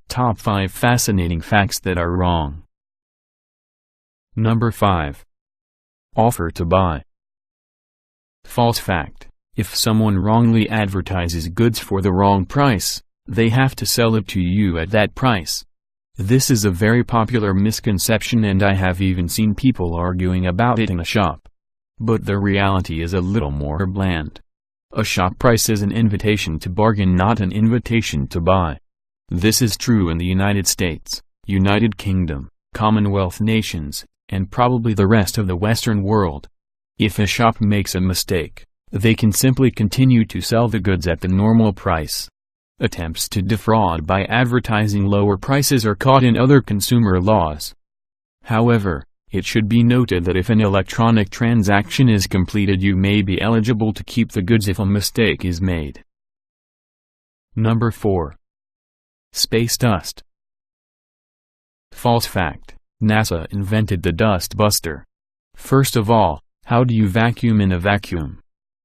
Top 5 fascinating facts that are wrong. Number 5. Offer to buy. False fact. If someone wrongly advertises goods for the wrong price, they have to sell it to you at that price. This is a very popular misconception, and I have even seen people arguing about it in a shop. But the reality is a little more bland. A shop price is an invitation to bargain, not an invitation to buy. This is true in the United States, United Kingdom, Commonwealth nations, and probably the rest of the Western world. If a shop makes a mistake, they can simply continue to sell the goods at the normal price. Attempts to defraud by advertising lower prices are caught in other consumer laws. However, it should be noted that if an electronic transaction is completed, you may be eligible to keep the goods if a mistake is made. Number 4. Space dust. False fact. NASA invented the dust buster. First of all, how do you vacuum in a vacuum?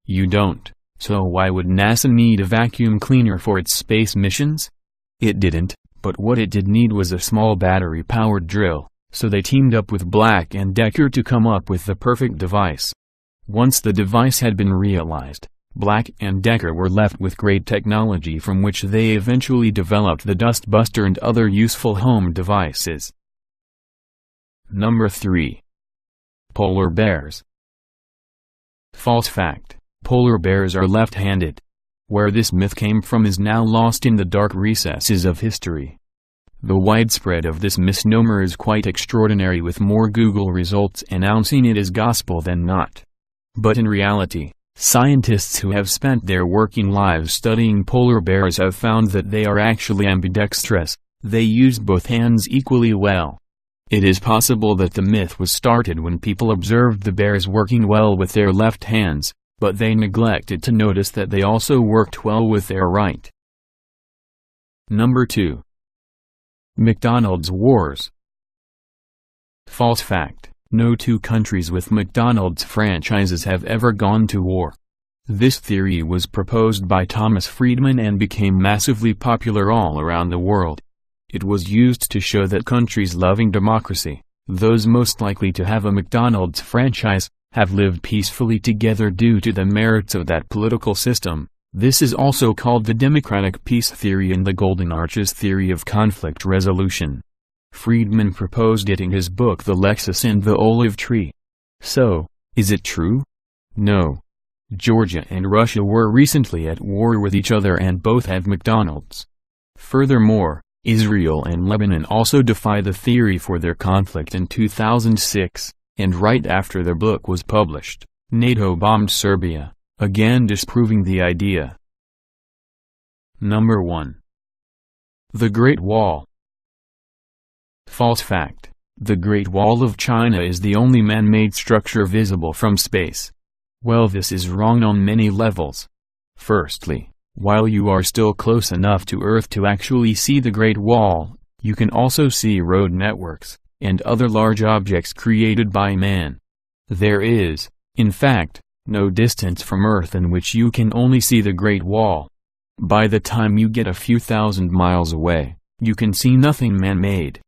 You don't, so why would NASA need a vacuum cleaner for its space missions? It didn't, but what it did need was a small battery-powered drill, so they teamed up with Black & Decker to come up with the perfect device. Once the device had been realized, Black & Decker were left with great technology, from which they eventually developed the dust buster and other useful home devices. Number 3. Polar bears. False fact. Polar bears are left-handed. Where this myth came from is now lost in the dark recesses of history. The widespread of this misnomer is quite extraordinary, with more Google results announcing it as gospel than not. But in reality, scientists who have spent their working lives studying polar bears have found that they are actually ambidextrous. They use both hands equally well. It is possible that the myth was started when people observed the bears working well with their left hands, but they neglected to notice that they also worked well with their right. Number 2. McDonald's wars. False fact. No two countries with McDonald's franchises have ever gone to war. This theory was proposed by Thomas Friedman and became massively popular all around the world. It was used to show that countries loving democracy, those most likely to have a McDonald's franchise, have lived peacefully together due to the merits of that political system. This is also called the democratic peace theory and the Golden Arches theory of conflict resolution. Friedman proposed it in his book The Lexus and the Olive Tree. So, is it true? No. Georgia and Russia were recently at war with each other and both have McDonald's. Furthermore, Israel and Lebanon also defy the theory for their conflict in 2006, and right after the book was published, NATO bombed Serbia, again disproving the idea. Number 1. The Great Wall. False fact. The Great Wall of China is the only man-made structure visible from space. Well, this is wrong on many levels. Firstly, while you are still close enough to Earth to actually see the Great Wall, you can also see road networks, and other large objects created by man. There is, in fact, no distance from Earth in which you can only see the Great Wall. By the time you get a few thousand miles away, you can see nothing man-made.